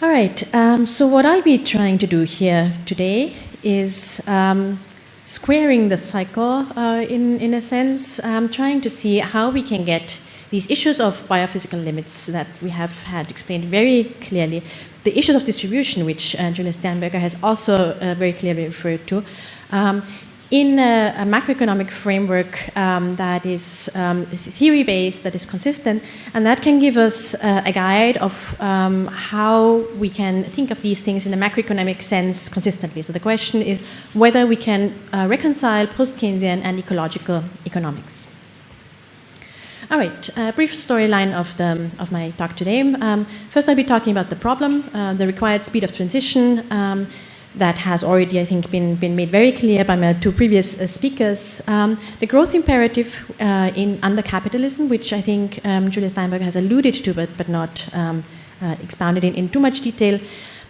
All right, so what I'll be trying to do here today is squaring the cycle in a sense, trying to see how we can get these issues of biophysical limits that we have had explained very clearly, the issues of distribution, which Julia Sternberger has also very clearly referred to, in a macroeconomic framework that is theory-based, that is consistent, and that can give us a guide of how we can think of these things in a macroeconomic sense consistently. So the question is whether we can reconcile post-Keynesian and ecological economics. All right, a brief storyline of my talk today. First, I'll be talking about the problem, the required speed of transition, that has already, I think, been made very clear by my two previous speakers. The growth imperative under capitalism, which I think Julia Sternberger has alluded to, but not expounded in too much detail.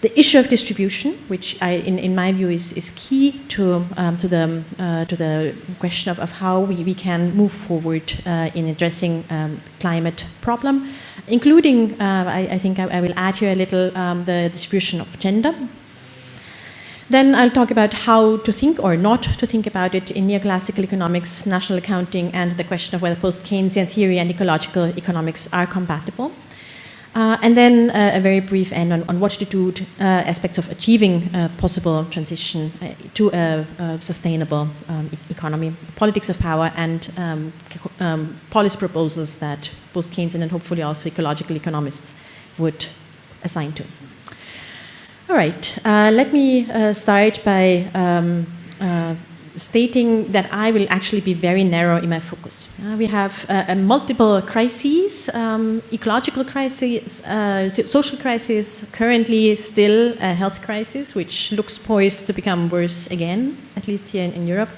The issue of distribution, which in my view is key to the question of how we can move forward in addressing climate problem, including, I think I will add here a little, the distribution of gender. Then I'll talk about how to think or not to think about it in neoclassical economics, national accounting, and the question of whether post-Keynesian theory and ecological economics are compatible. And then a very brief end on what to do to aspects of achieving possible transition to a sustainable economy, politics of power, and policy proposals that post-Keynesian and hopefully also ecological economists would assign to. All right, let me start by stating that I will actually be very narrow in my focus. We have multiple crises, ecological crises, social crisis, currently still a health crisis, which looks poised to become worse again, at least here in Europe,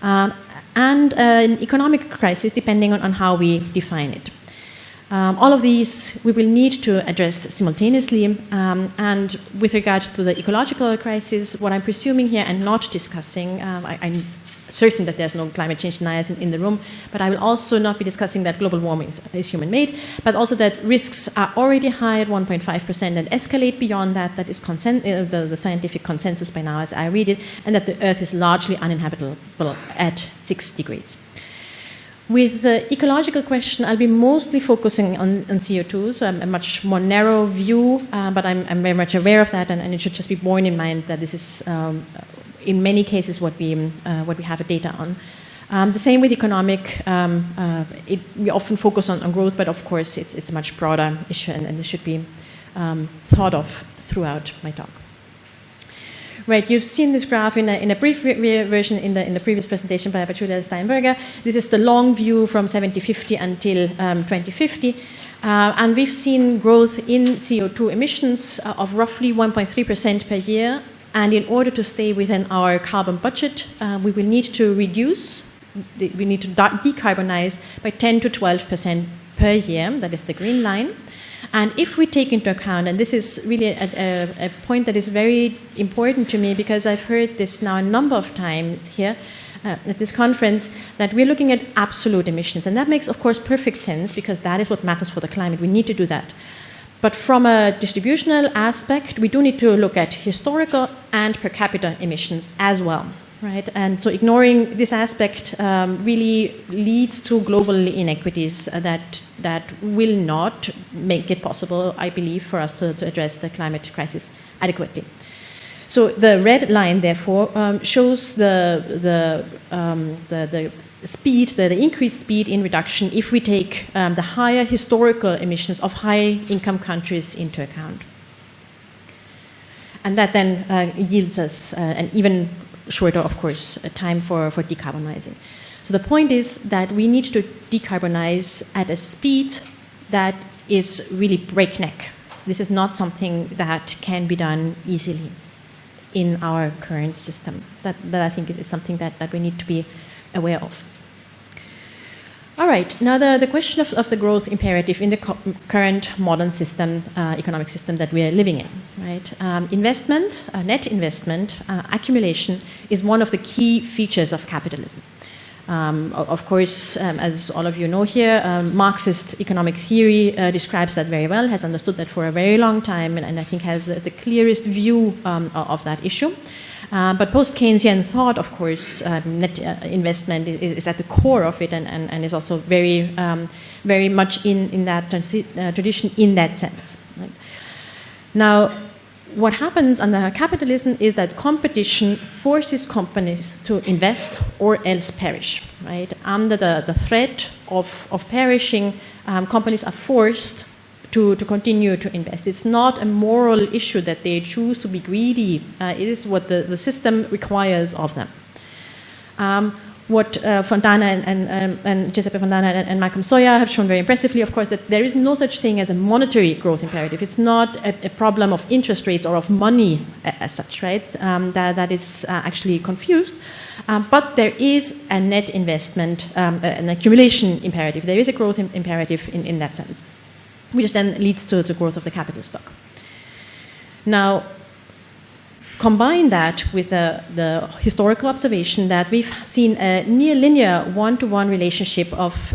and an economic crisis, depending on how we define it. All of these we will need to address simultaneously, and with regard to the ecological crisis, what I'm presuming here and not discussing, I'm certain that there's no climate change deniers in the room, but I will also not be discussing that global warming is human-made, but also that risks are already high at 1.5% and escalate beyond that. That is the scientific consensus by now as I read it, and that the Earth is largely uninhabitable at 6 degrees. With the ecological question, I'll be mostly focusing on CO2, so a much more narrow view, but I'm very much aware of that, and it should just be borne in mind that this is, in many cases, what we have data on. The same with economic. We often focus on growth, but of course, it's a much broader issue, and this should be thought of throughout my talk. Right, you've seen this graph in a brief version in the previous presentation by Julia Sternberger. This is the long view from 1750 until 2050. And we've seen growth in CO2 emissions of roughly 1.3% per year. And in order to stay within our carbon budget, we will need to decarbonize by 10 to 12% per year. That is the green line. And if we take into account, and this is really a point that is very important to me because I've heard this now a number of times here at this conference, that we're looking at absolute emissions. And that makes, of course, perfect sense because that is what matters for the climate. We need to do that. But from a distributional aspect, we do need to look at historical and per capita emissions as well. Right, and so ignoring this aspect really leads to global inequities that will not make it possible, I believe, for us to address the climate crisis adequately. So the red line, therefore, shows the speed, the increased speed in reduction if we take the higher historical emissions of high-income countries into account, and that then yields us an even shorter, of course, time for decarbonizing. So the point is that we need to decarbonize at a speed that is really breakneck. This is not something that can be done easily in our current system. That I think is something that we need to be aware of. All right, now the question of the growth imperative in the current modern system, economic system that we are living in, right? Net investment, accumulation is one of the key features of capitalism. Of course, as all of you know here, Marxist economic theory describes that very well, has understood that for a very long time, and I think has the clearest view of that issue. But post-Keynesian thought, of course, net investment is at the core of it, and is also very, very much in that tradition in that sense. Right? Now, what happens under capitalism is that competition forces companies to invest or else perish. Right? Under the threat of perishing, companies are forced to continue to invest. It's not a moral issue that they choose to be greedy. It is what the system requires of them. What Fontana and Giuseppe Fontana and Malcolm Sawyer have shown very impressively, of course, that there is no such thing as a monetary growth imperative. It's not a problem of interest rates or of money as such, right? That is actually confused. But there is a net investment, an accumulation imperative. There is a growth imperative in that sense, which then leads to the growth of the capital stock. Now, combine that with the historical observation that we've seen a near linear one-to-one relationship of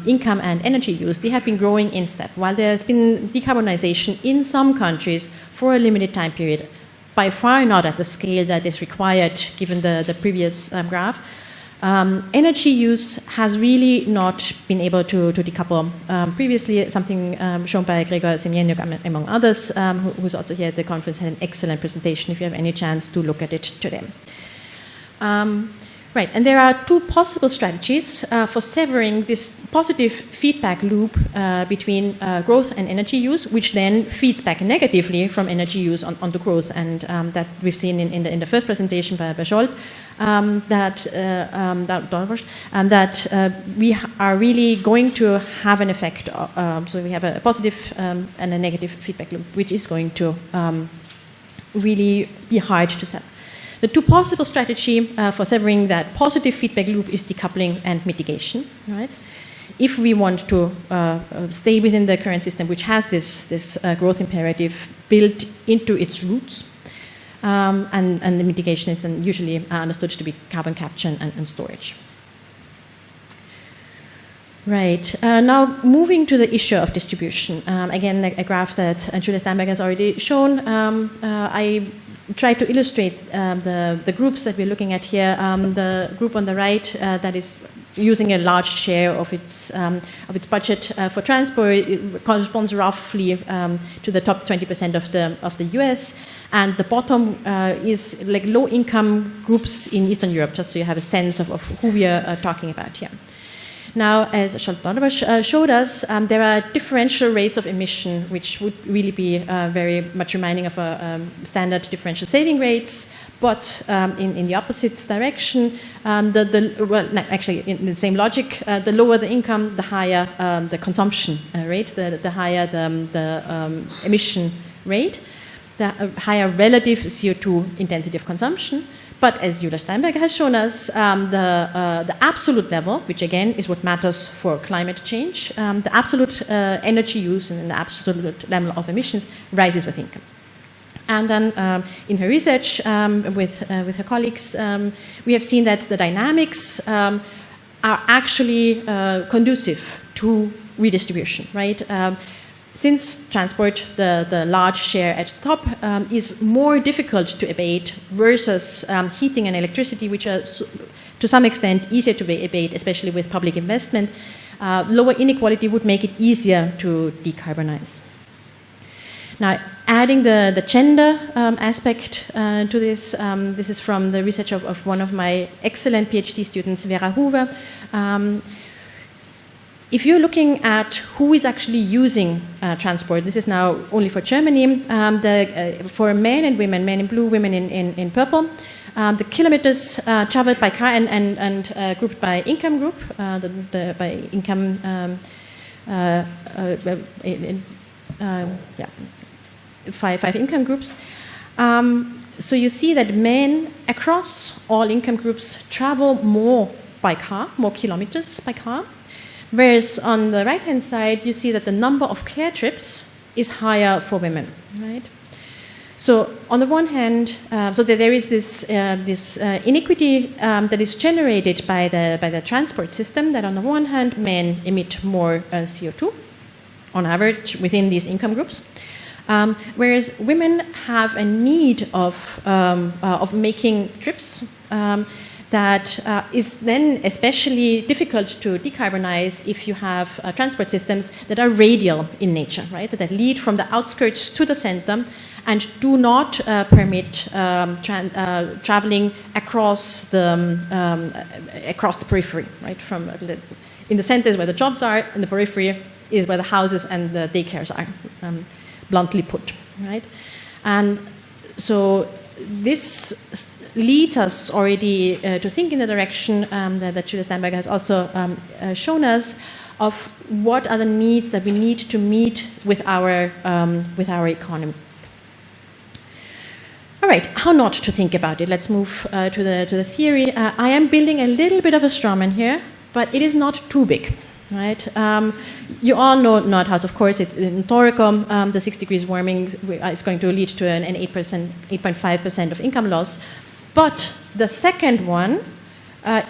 income and energy use. They have been growing in step. While there's been decarbonization in some countries for a limited time period, by far not at the scale that is required given the previous graph, energy use has really not been able to decouple. Previously, something shown by Gregor Semyeniuk, among others, who's also here at the conference, had an excellent presentation if you have any chance to look at it today. Right, and there are two possible strategies for severing this positive feedback loop between growth and energy use, which then feeds back negatively from energy use on the growth, and that we've seen in the first presentation by Scholt, that we are really going to have an effect. So we have a positive and a negative feedback loop, which is going to really be hard to sever. The two possible strategies for severing that positive feedback loop is decoupling and mitigation. Right? If we want to stay within the current system, which has this growth imperative built into its roots, and the mitigation is then usually understood to be carbon capture and storage. Right. Now, moving to the issue of distribution. Again, a graph that Julia Steinberg has already shown. I try to illustrate the groups that we're looking at here. The group on the right that is using a large share of its budget for transport, it corresponds roughly to the top 20% of the US, and the bottom is like low-income groups in Eastern Europe, just so you have a sense of who we are talking about here. Now, as Scholt showed us, there are differential rates of emission, which would really be very much reminding of standard differential saving rates, but in the opposite direction. Actually, in the same logic, the lower the income, the higher the consumption rate, the higher the emission rate, the higher relative CO2 intensity of consumption. But as Julia Steinberg has shown us, the absolute level, which again is what matters for climate change, the absolute energy use and the absolute level of emissions rises with income. And then in her research with her colleagues, we have seen that the dynamics are actually conducive to redistribution, right? Since transport, the large share at the top, is more difficult to abate versus heating and electricity, which are to some extent easier to abate, especially with public investment, lower inequality would make it easier to decarbonize. Now, adding the gender aspect to this, this is from the research of one of my excellent PhD students, Vera Hoover. If you're looking at who is actually using transport, this is now only for Germany, for men and women, men in blue, women in purple, the kilometers traveled by car and grouped by income group, by income, five income groups. So you see that men across all income groups travel more by car, more kilometers by car. Whereas on the right-hand side, you see that the number of care trips is higher for women, right? So on the one hand, so that there is this inequity that is generated by the transport system, that on the one hand men emit more CO2 on average within these income groups, whereas women have a need of making trips that is then especially difficult to decarbonize if you have transport systems that are radial in nature, right? That lead from the outskirts to the center and do not permit traveling across the periphery, right? In the center is where the jobs are, and the periphery is where the houses and the daycares are, bluntly put, right? And so this leads us already to think in the direction that Judith Steinberger has also shown us of what are the needs that we need to meet with our economy. All right, how not to think about it? Let's move to the theory. I am building a little bit of a straw man here, but it is not too big. Right? You all know Nordhaus, of course. It's in Toricum. The 6 degrees warming is going to lead to an 8.5% of income loss. But the second one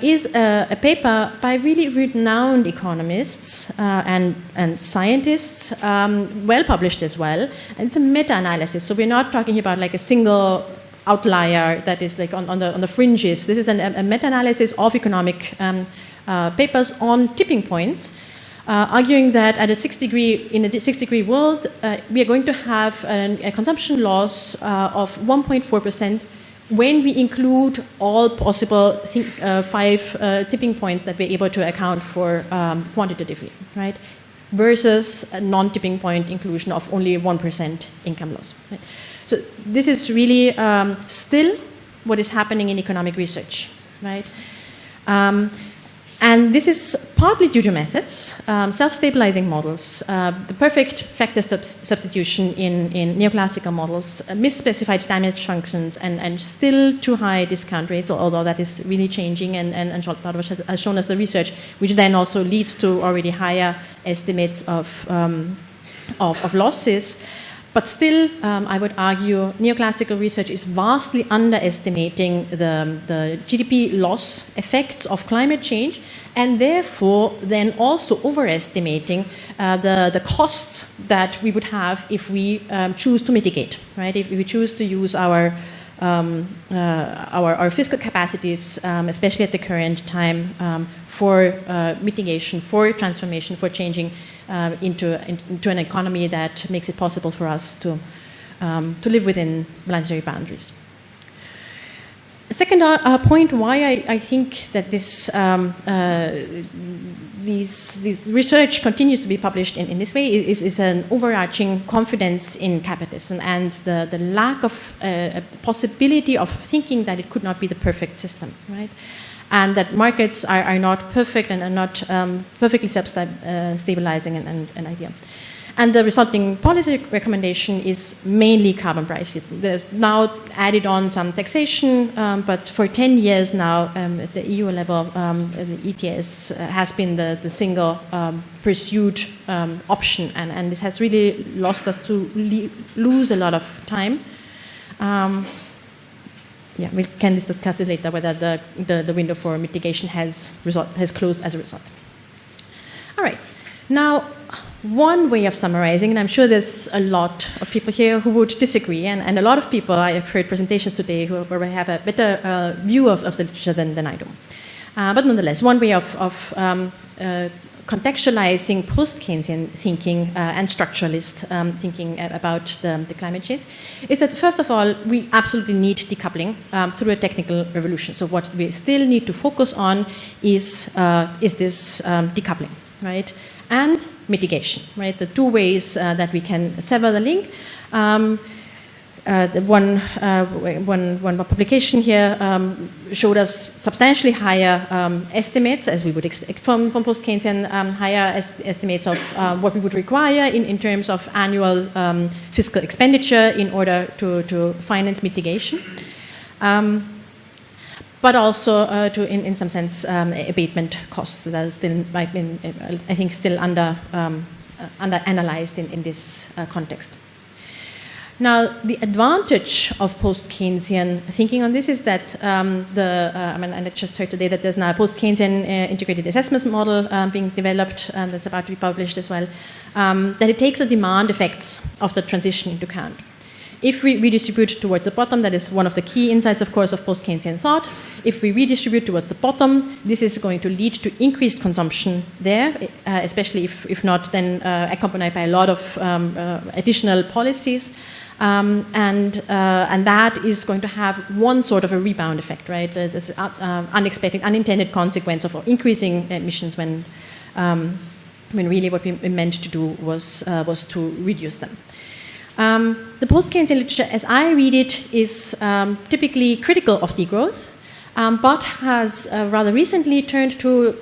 is a paper by really renowned economists and scientists, well published as well. And it's a meta-analysis. So we're not talking about like a single outlier that is like on the fringes. This is a meta-analysis of economic papers on tipping points, arguing that in a 6 degree world, we are going to have a consumption loss of 1.4% when we include all possible 5 tipping points that we're able to account for quantitatively, right? Versus a non-tipping point inclusion of only 1% income loss. Right? So this is really still what is happening in economic research, right? And this is partly due to methods, self-stabilizing models, the perfect factor substitution in neoclassical models, misspecified damage functions, and still too high discount rates, although that is really changing, and Scholt-Badowicz has shown us the research, which then also leads to already higher estimates of losses. But still, I would argue neoclassical research is vastly underestimating the GDP loss effects of climate change, and therefore then also overestimating the costs that we would have if we choose to mitigate, right? If we choose to use our fiscal capacities, especially at the current time, for mitigation, for transformation, for changing into an economy that makes it possible for us to live within planetary boundaries. The second point why I think that this research continues to be published in this way is an overarching confidence in capitalism and the lack of possibility of thinking that it could not be the perfect system, right? And that markets are not perfect and are not perfectly self-stabilizing an idea. And the resulting policy recommendation is mainly carbon prices. They've now added on some taxation, but for 10 years now, at the EU level, the ETS has been the single pursued option, and it has really lost us to lose a lot of time. Yeah, we can discuss it later whether the window for mitigation has closed as a result. All right, now one way of summarizing, and I'm sure there's a lot of people here who would disagree, and a lot of people I have heard presentations today who have a better view of the literature than I do. But nonetheless, one way of contextualizing post-Keynesian thinking and structuralist thinking about the climate change is that, first of all, we absolutely need decoupling through a technical revolution. So what we still need to focus on is this decoupling, right? And mitigation, right? The two ways that we can sever the link. The one publication here showed us substantially higher estimates, as we would expect from post-Keynesian, higher estimates of what we would require in terms of annual fiscal expenditure in order to finance mitigation. But also in some sense, abatement costs that are still, I think, still under analyzed in this context. Now, the advantage of post-Keynesian thinking on this is that and I just heard today that there's now a post-Keynesian integrated assessment model being developed that's about to be published as well, that it takes the demand effects of the transition into account. If we redistribute towards the bottom, that is one of the key insights, of course, of post-Keynesian thought. If we redistribute towards the bottom, this is going to lead to increased consumption there, especially if not then accompanied by a lot of additional policies. And that is going to have one sort of a rebound effect, right? There's an unexpected, unintended consequence of increasing emissions when really what we meant to do was to reduce them. The post-Keynesian literature, as I read it, is typically critical of degrowth, but has rather recently turned to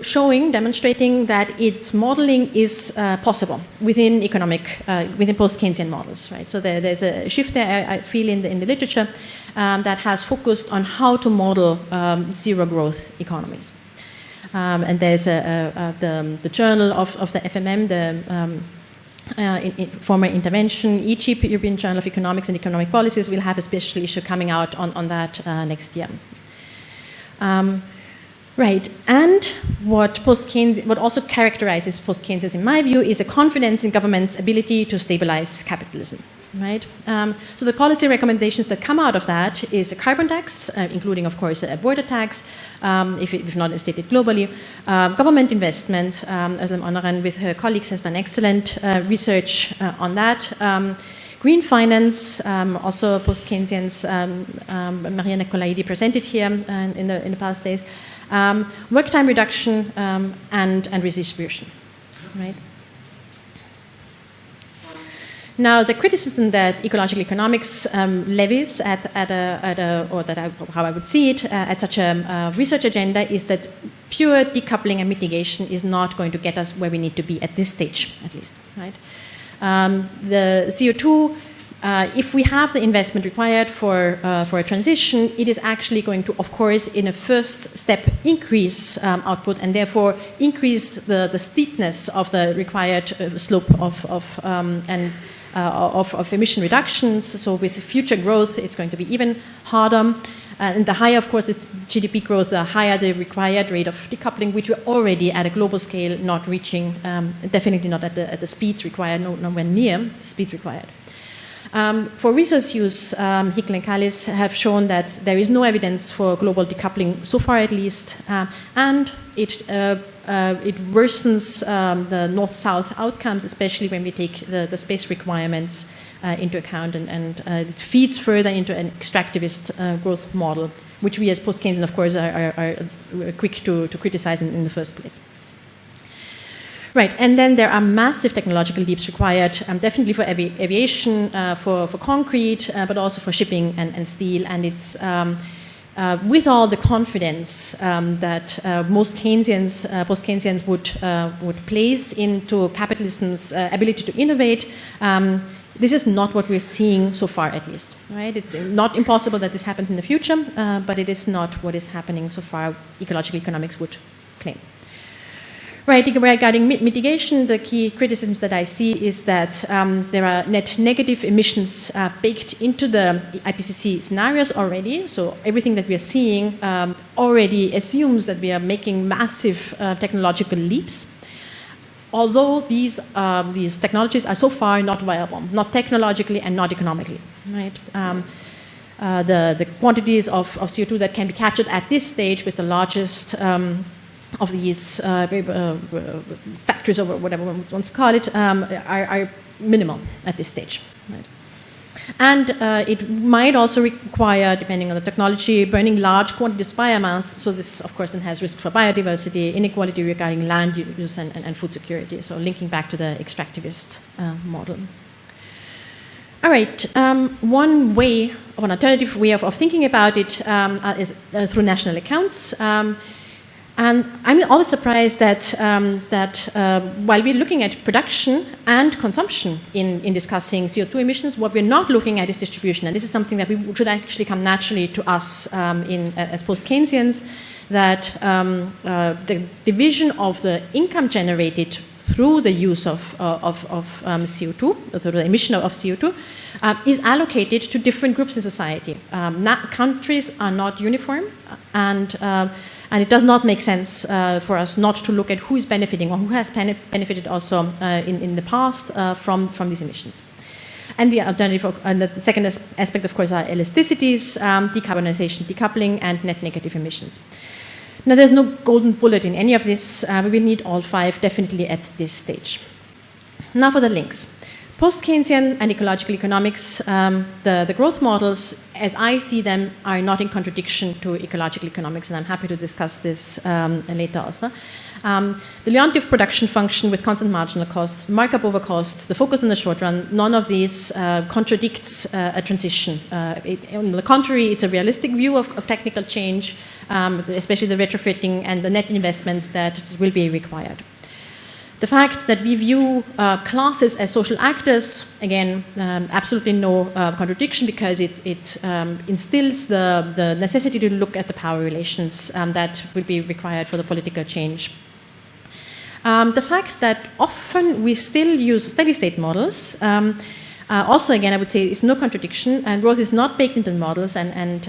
demonstrating that its modeling is possible within within post-Keynesian models, right? So there's a shift there, I feel, in the literature that has focused on how to model zero growth economies. And there's the journal of the FMM, former intervention, EGIP, European Journal of Economics and Economic Policies, will have a special issue coming out on that next year. Right, and what also characterizes post-Keynesianism, in my view, is a confidence in government's ability to stabilize capitalism. Right, so the policy recommendations that come out of that is a carbon tax, including, of course, a border tax, if not stated globally, government investment. Özlem Onaren with her colleagues has done excellent research on that. Green finance, also post-Keynesians, Maria Nicolaidi presented here in the past days. Work time reduction and redistribution. Right. Now, the criticism that ecological economics levies how I would see it, at such a research agenda is that pure decoupling and mitigation is not going to get us where we need to be at this stage, at least. Right? The CO2, if we have the investment required for a transition, it is actually going to, of course, in a first step, increase output and therefore increase the steepness of the required slope of emission reductions. So with future growth, it's going to be even harder. And the higher, of course, is GDP growth, the higher the required rate of decoupling, which we're already at a global scale not reaching, definitely not at the speed required, nowhere near the speed required. For resource use, Hickel and Kallis have shown that there is no evidence for global decoupling, so far at least, and it worsens the north-south outcomes, especially when we take the space requirements into account, and it feeds further into an extractivist growth model, which we as post-Keynesian, of course, are quick to criticize in the first place. Right, and then there are massive technological leaps required, definitely for aviation, for concrete, but also for shipping and steel, and it's with all the confidence that most post-Keynesians would place into capitalism's ability to innovate. This is not what we're seeing so far, at least. Right? It's not impossible that this happens in the future, but it is not what is happening so far, ecological economics would claim. Right, regarding mitigation, the key criticisms that I see is that there are net negative emissions baked into the IPCC scenarios already. So everything that we are seeing already assumes that we are making massive technological leaps. Although these technologies are so far not viable, not technologically and not economically. Right. The quantities of CO2 that can be captured at this stage with the largest of these factories, or whatever one wants to call it, are minimal at this stage. Right? And it might also require, depending on the technology, burning large quantities of biomass. So this, of course, then has risk for biodiversity, inequality regarding land use and food security. So linking back to the extractivist model. All right, one way, or an alternative way of thinking about it is through national accounts. And I'm always surprised that while we're looking at production and consumption in discussing CO2 emissions, what we're not looking at is distribution. And this is something that should actually come naturally to us as post-Keynesians, that the division of the income generated through the use of CO2, through the emission of CO2, is allocated to different groups in society. Countries are not uniform, and it does not make sense for us not to look at who is benefiting or who has benefited also in the past from these emissions. And the alternative, and the second aspect, of course, are elasticities, decarbonization, decoupling, and net negative emissions. Now, there's no golden bullet in any of this. We will need all five definitely at this stage. Now for the links. Post-Keynesian and ecological economics, the growth models, as I see them, are not in contradiction to ecological economics, and I'm happy to discuss this later also. The Leontief production function with constant marginal costs, markup over costs, the focus on the short run, none of these contradicts a transition. On the contrary, it's a realistic view of technical change, especially the retrofitting and the net investments that will be required. The fact that we view classes as social actors, again, absolutely no contradiction, because it instills the necessity to look at the power relations that will be required for the political change. The fact that often we still use steady state models, also again I would say is no contradiction, and growth is not baked into the models, and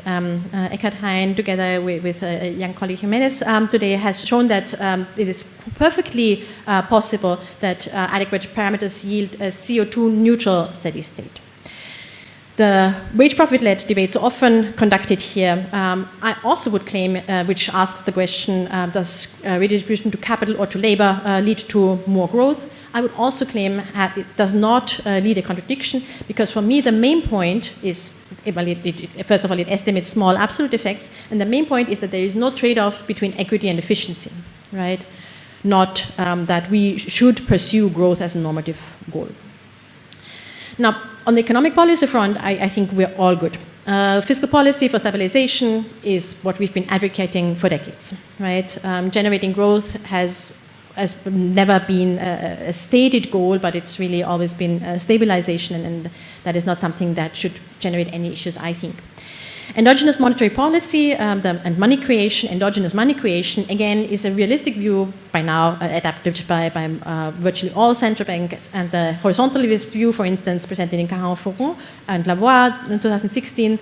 Eckhard Hein together with a young colleague Jimenez today has shown that it is perfectly possible that adequate parameters yield a CO2 neutral steady state. The wage-profit-led debates are often conducted here. I also would claim, which asks the question, does redistribution to capital or to labor lead to more growth? I would also claim it does not lead a contradiction, because for me the main point is, first of all, it estimates small absolute effects, and the main point is that there is no trade-off between equity and efficiency, right? Not that we should pursue growth as a normative goal. Now, on the economic policy front, I think we're all good. Fiscal policy for stabilization is what we've been advocating for decades, right? Generating growth has never been a stated goal, but it's really always been stabilization, and that is not something that should generate any issues, I think. Endogenous monetary policy and money creation, endogenous money creation, again, is a realistic view by now adapted by virtually all central banks, and the horizontalist view, for instance, presented in Caron-Foron and Lavoie in 2016,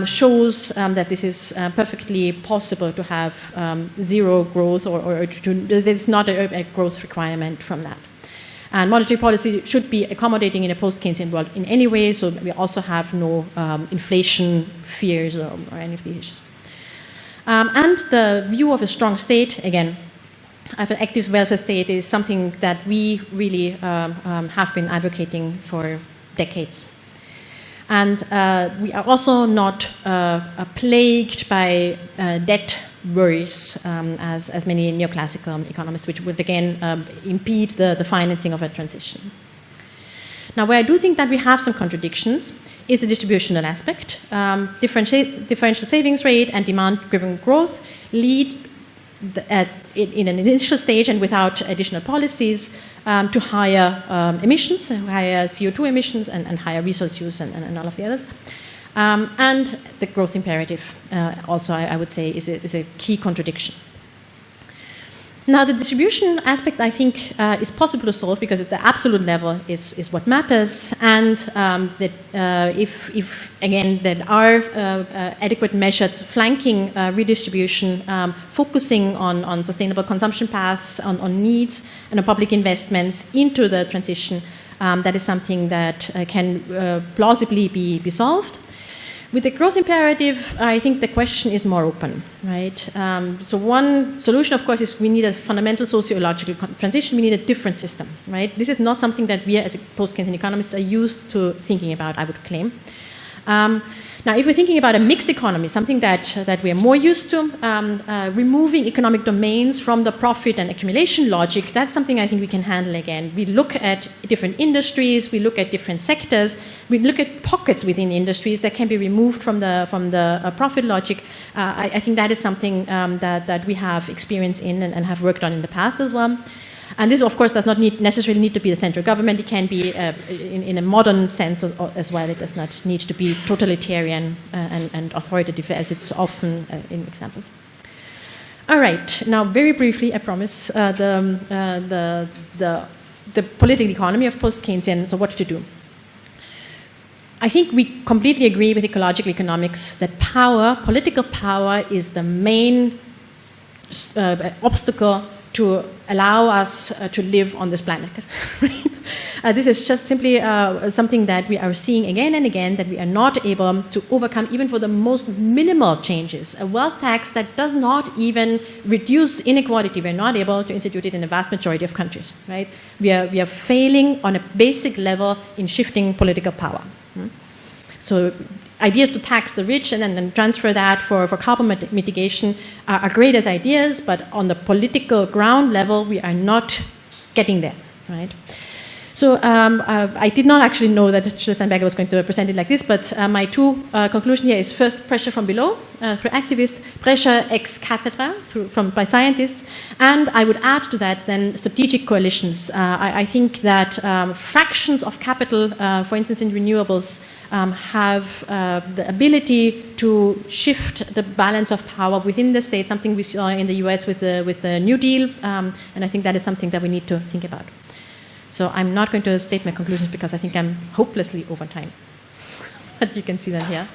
shows that this is perfectly possible to have zero growth, or there's not a growth requirement from that. And monetary policy should be accommodating in a post-Keynesian world in any way, so we also have no inflation fears or any of these issues. And the view of a strong state, again, of an active welfare state is something that we really have been advocating for decades. And we are also not plagued by debt worries, as many neoclassical economists, which would again impede the financing of a transition. Now, where I do think that we have some contradictions is the distributional aspect. Differential savings rate and demand-driven growth lead in an initial stage and without additional policies to higher emissions, higher CO2 emissions, and higher resource use, and all of the others. And the growth imperative also, I would say, is a key contradiction. Now, the distribution aspect, I think, is possible to solve, because at the absolute level is what matters, and that if again, there are adequate measures flanking redistribution, focusing on sustainable consumption paths, on needs, and on public investments into the transition, that is something that can plausibly be solved. With the growth imperative, I think the question is more open, right? So one solution, of course, is we need a fundamental socio-ecological transition. We need a different system, right? This is not something that we as post-Keynesian economists are used to thinking about, I would claim. Now, if we're thinking about a mixed economy, something that we are more used to, removing economic domains from the profit and accumulation logic, that's something I think we can handle again. We look at different industries, we look at different sectors, we look at pockets within industries that can be removed from the profit logic. I think that is something that we have experience in and have worked on in the past as well. And this, of course, does not necessarily need to be the central government. It can be, in a modern sense as well, it does not need to be totalitarian and authoritative, as it's often in examples. All right. Now, very briefly, I promise, the political economy of post-Keynesian, so what to do. I think we completely agree with ecological economics that power, political power, is the main obstacle to allow us to live on this planet. This is just simply something that we are seeing again and again, that we are not able to overcome even for the most minimal changes. A wealth tax that does not even reduce inequality, we're not able to institute it in a vast majority of countries. Right? We are failing on a basic level in shifting political power. So ideas to tax the rich and then transfer that for carbon mitigation are great as ideas, but on the political ground level, we are not getting there, right? So I did not actually know that Steinberger was going to present it like this, but my two conclusions here is first, pressure from below through activists, pressure ex cathedra by scientists, and I would add to that then strategic coalitions. I think that fractions of capital, for instance in renewables, have the ability to shift the balance of power within the state, something we saw in the US with the New Deal, and I think that is something that we need to think about. So I'm not going to state my conclusions because I think I'm hopelessly over time. But you can see them here.